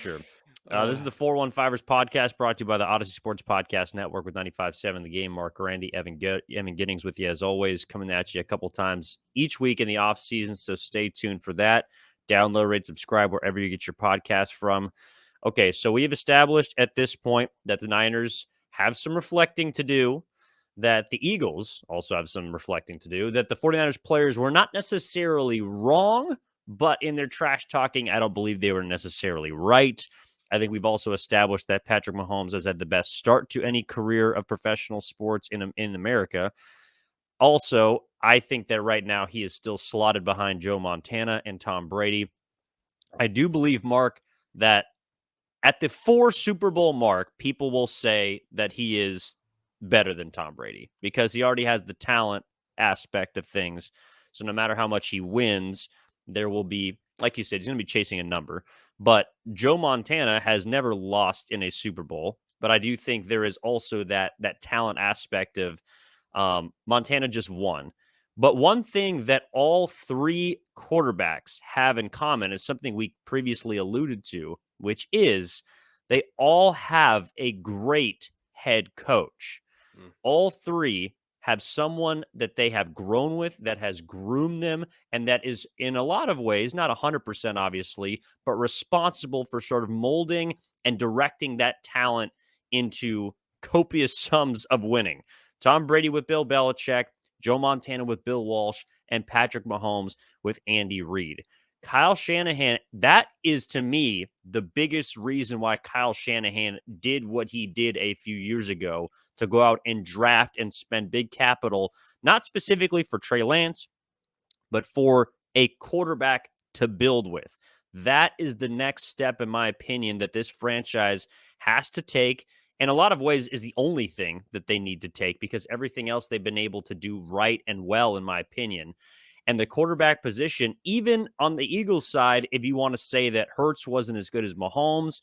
Sure. This is the 415ers podcast brought to you by the Odyssey Sports Podcast Network with 95.7 The Game. Mark Randy, Evan Giddings with you as always, coming at you a couple times each week in the off season. So stay tuned for that. Download, rate, subscribe wherever you get your podcast from. Okay, so we have established at this point that the Niners have some reflecting to do, that the Eagles also have some reflecting to do, that the 49ers players were not necessarily wrong, but in their trash talking, I don't believe they were necessarily right. I think we've also established that Patrick Mahomes has had the best start to any career of professional sports in America. Also, I think that right now he is still slotted behind Joe Montana and Tom Brady. I do believe, Mark, that at the 4 Super Bowl mark, people will say that he is better than Tom Brady because he already has the talent aspect of things. So no matter how much he wins, there will be, like you said, he's going to be chasing a number. But Joe Montana has never lost in a Super Bowl. But I do think there is also that talent aspect of Montana just won. But one thing that all 3 quarterbacks have in common is something we previously alluded to, which is they all have a great head coach. All 3 have someone that they have grown with, that has groomed them, and that is in a lot of ways, not 100% obviously, but responsible for sort of molding and directing that talent into copious sums of winning. Tom Brady with Bill Belichick, Joe Montana with Bill Walsh, and Patrick Mahomes with Andy Reid. Kyle Shanahan, that is to me the biggest reason why Kyle Shanahan did what he did a few years ago to go out and draft and spend big capital, not specifically for Trey Lance, but for a quarterback to build with. That is the next step, in my opinion, that this franchise has to take. In a lot of ways is the only thing that they need to take because everything else they've been able to do right and well, in my opinion. And the quarterback position, even on the Eagles side, if you want to say that Hurts wasn't as good as Mahomes,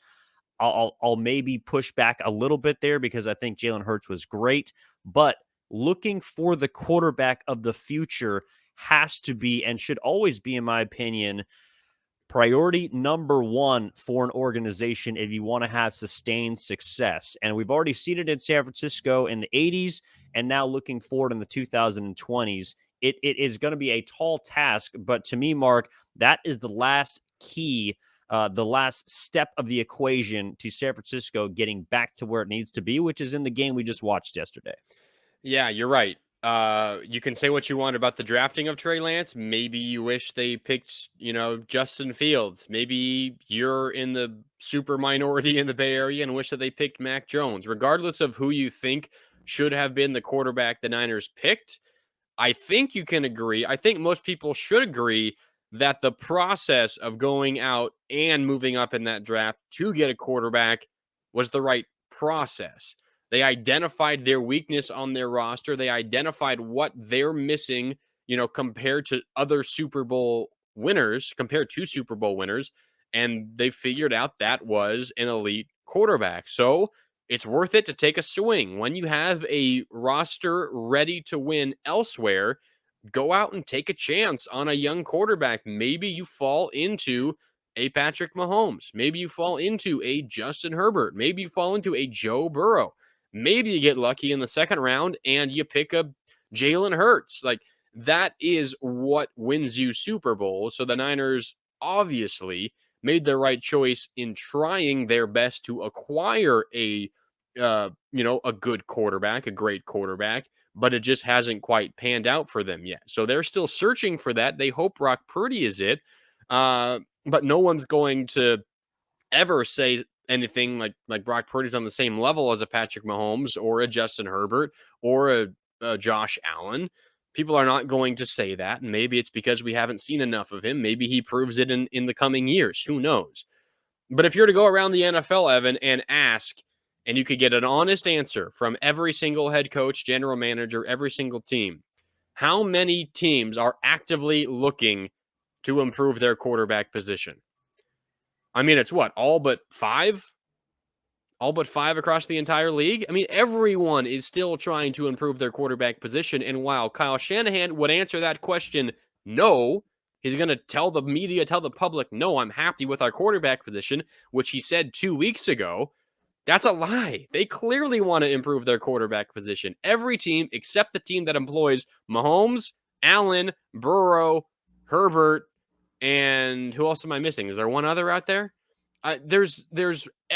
I'll maybe push back a little bit there because I think Jalen Hurts was great. But looking for the quarterback of the future has to be and should always be, in my opinion, priority number 1 for an organization if you want to have sustained success. And we've already seen it in San Francisco in the 80s, and now looking forward in the 2020s. It is going to be a tall task, but to me, Mark, that is the last key, the last step of the equation to San Francisco getting back to where it needs to be, which is in the game we just watched yesterday. Yeah, you're right. You can say what you want about the drafting of Trey Lance. Maybe you wish they picked, Justin Fields. Maybe you're in the super minority in the Bay Area and wish that they picked Mac Jones. Regardless of who you think should have been the quarterback the Niners picked, I think you can agree. I think most people should agree that the process of going out and moving up in that draft to get a quarterback was the right process. They identified their weakness on their roster. They identified what they're missing, compared to other Super Bowl winners, compared to Super Bowl winners. And they figured out that was an elite quarterback. So it's worth it to take a swing. When you have a roster ready to win elsewhere, go out and take a chance on a young quarterback. Maybe you fall into a Patrick Mahomes. Maybe you fall into a Justin Herbert. Maybe you fall into a Joe Burrow. Maybe you get lucky in the second round and you pick up Jalen Hurts. Like, that is what wins you Super Bowls. So the Niners obviously made the right choice in trying their best to acquire a good quarterback, a great quarterback, but it just hasn't quite panned out for them yet. So they're still searching for that. They hope Brock Purdy is it, but no one's going to ever say anything like Brock Purdy's on the same level as a Patrick Mahomes or a Justin Herbert or a Josh Allen. People are not going to say that, and maybe it's because we haven't seen enough of him. Maybe he proves it in the coming years. Who knows? But if you're to go around the NFL, Evan, and ask, and you could get an honest answer from every single head coach, general manager, every single team, how many teams are actively looking to improve their quarterback position? I mean, it's what, all but 5? All but 5 across the entire league? I mean, everyone is still trying to improve their quarterback position. And while Kyle Shanahan would answer that question, no, He's going to tell the media, tell the public, no, I'm happy with our quarterback position, which he said 2 weeks ago. That's a lie. They clearly want to improve their quarterback position. Every team except the team that employs Mahomes, Allen, Burrow, Herbert, and who else am I missing? Is there one other out there? There's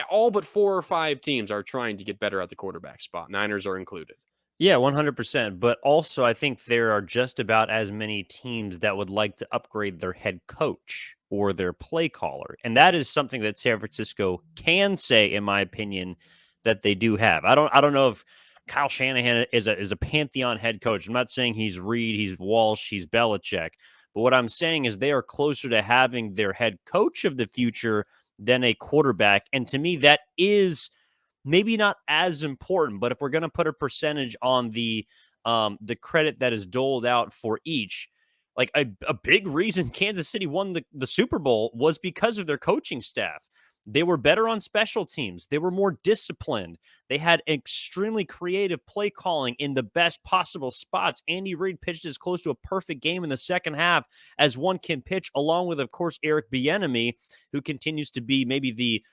all but 4 or 5 teams are trying to get better at the quarterback spot. Niners are included. Yeah, 100%. But also, I think there are just about as many teams that would like to upgrade their head coach or their play caller. And that is something that San Francisco can say, in my opinion, that they do have. I don't know if Kyle Shanahan is a pantheon head coach. I'm not saying he's Reed, he's Walsh, he's Belichick. But what I'm saying is they are closer to having their head coach of the future than a quarterback. And to me, that is maybe not as important, but if we're going to put a percentage on the credit that is doled out for each, like a big reason Kansas City won the Super Bowl was because of their coaching staff. They were better on special teams. They were more disciplined. They had extremely creative play calling in the best possible spots. Andy Reid pitched as close to a perfect game in the second half as one can pitch, along with, of course, Eric Bieniemy, who continues to be maybe the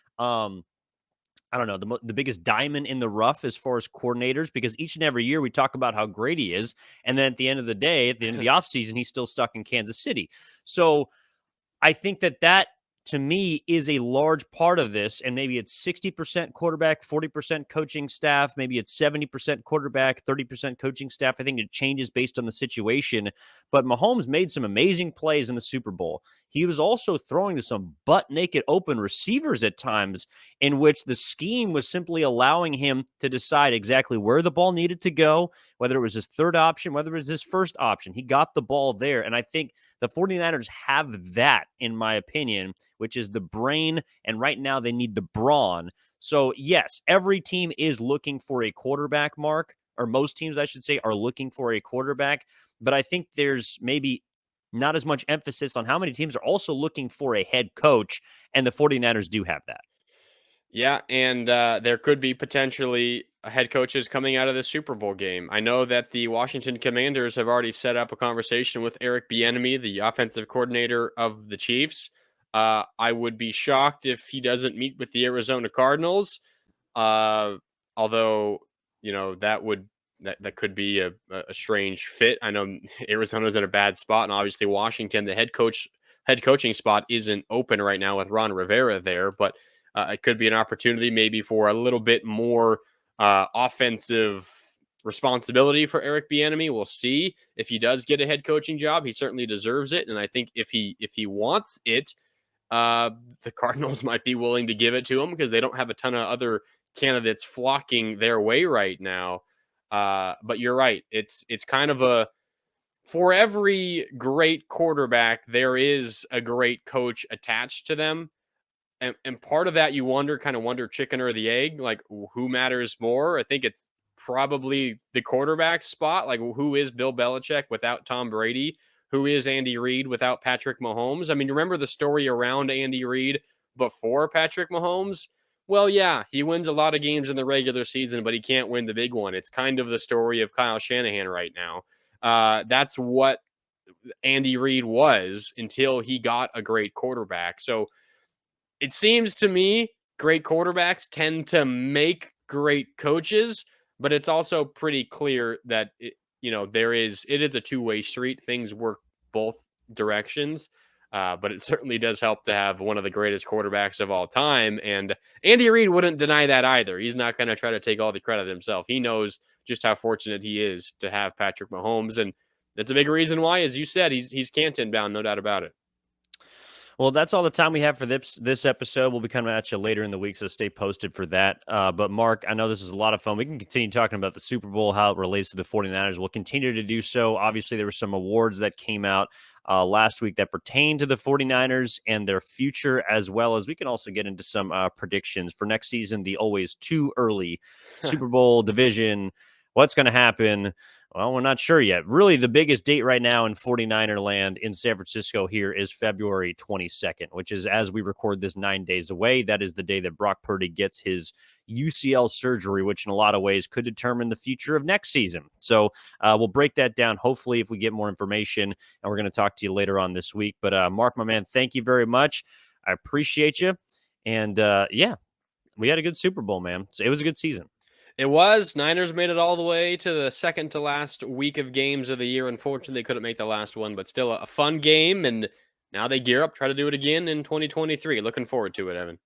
I don't know, the biggest diamond in the rough as far as coordinators, because each and every year we talk about how great he is. And then at the end of the day, at the end of the offseason, he's still stuck in Kansas City. So I think that to me is a large part of this. And maybe it's 60% quarterback, 40% coaching staff. Maybe it's 70% quarterback, 30% coaching staff. I think it changes based on the situation. But Mahomes made some amazing plays in the Super Bowl. He was also throwing to some butt naked open receivers at times, in which the scheme was simply allowing him to decide exactly where the ball needed to go, whether it was his third option, whether it was his first option. He got the ball there. And I think the 49ers have that, in my opinion, which is the brain. And right now they need the brawn. So, yes, every team is looking for a quarterback, Mark, or most teams, I should say, are looking for a quarterback. But I think there's maybe not as much emphasis on how many teams are also looking for a head coach. And the 49ers do have that. Yeah, and there could be potentially head coaches coming out of the Super Bowl game. I know that the Washington Commanders have already set up a conversation with Eric Bieniemy, the offensive coordinator of the Chiefs. I would be shocked if he doesn't meet with the Arizona Cardinals. Uh, although that could be a strange fit. I know Arizona's in a bad spot, and obviously Washington, the head coaching spot isn't open right now with Ron Rivera there, but it could be an opportunity maybe for a little bit more offensive responsibility for Eric Bieniemy. We'll see if he does get a head coaching job. He certainly deserves it, and I think if he wants it, the Cardinals might be willing to give it to him because they don't have a ton of other candidates flocking their way right now. But you're right. It's kind of for every great quarterback, there is a great coach attached to them. And part of that, you kind of wonder chicken or the egg, like who matters more? I think it's probably the quarterback spot. Like, who is Bill Belichick without Tom Brady? Who is Andy Reid without Patrick Mahomes? I mean, remember the story around Andy Reid before Patrick Mahomes? Well, yeah, he wins a lot of games in the regular season, but he can't win the big one. It's kind of the story of Kyle Shanahan right now. That's what Andy Reid was until he got a great quarterback. So it seems to me great quarterbacks tend to make great coaches, but it's also pretty clear that it is a two-way street. Things work both directions. But it certainly does help to have one of the greatest quarterbacks of all time. And Andy Reid wouldn't deny that either. He's not going to try to take all the credit himself. He knows just how fortunate he is to have Patrick Mahomes. And that's a big reason why, as you said, he's Canton bound, no doubt about it. Well, that's all the time we have for this episode. We'll be coming at you later in the week, so stay posted for that. But, Mark, I know this is a lot of fun. We can continue talking about the Super Bowl, how it relates to the 49ers. We'll continue to do so. Obviously, there were some awards that came out last week that pertain to the 49ers and their future, as well as we can also get into some predictions for next season, the always too early Super Bowl division, What's going to happen? Well, we're not sure yet. Really, the biggest date right now in 49er land in San Francisco here is February 22nd, which is, as we record this, 9 days away. That is the day that Brock Purdy gets his UCL surgery, which in a lot of ways could determine the future of next season. So we'll break that down, hopefully, if we get more information, and we're going to talk to you later on this week. But Mark, my man, thank you very much. I appreciate you. And yeah, we had a good Super Bowl, man. So it was a good season. It was. Niners made it all the way to the second to last week of games of the year. Unfortunately, they couldn't make the last one, but still a fun game. And now they gear up, try to do it again in 2023. Looking forward to it, Evan.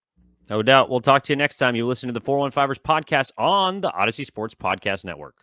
No doubt. We'll talk to you next time you listen to the 415ers podcast on the Odyssey Sports Podcast Network.